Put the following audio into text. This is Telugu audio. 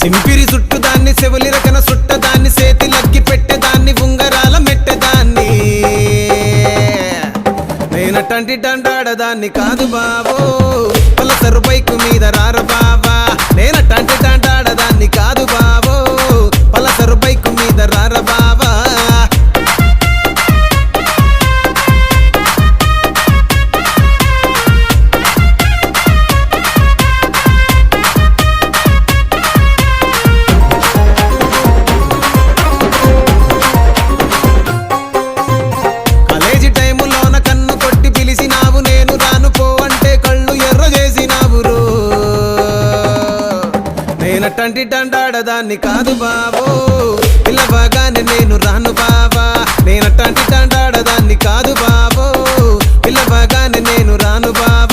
సింపిరి సుట్టుదాన్ని సెవులి రకన సుట్టదాన్ని సేతి లగ్గి పెట్టేదాన్ని ఉంగరాల మెట్టెదాన్ని నేనటంటి డండాడదాన్ని కాదు బాబో పలసరు బైకు మీద రార బాబా నేనటంటి డండాడదాన్ని కాదు బాబో పలసరు బైకు మీద రార బాబా నేనటంటి డండాడదాన్ని కాదు బాబో పిల్లబాగానే నేను రాను బాబా నేనటంటి డండాడదాన్ని కాదు బాబో పిల్లబాగానే నేను రాను బాబా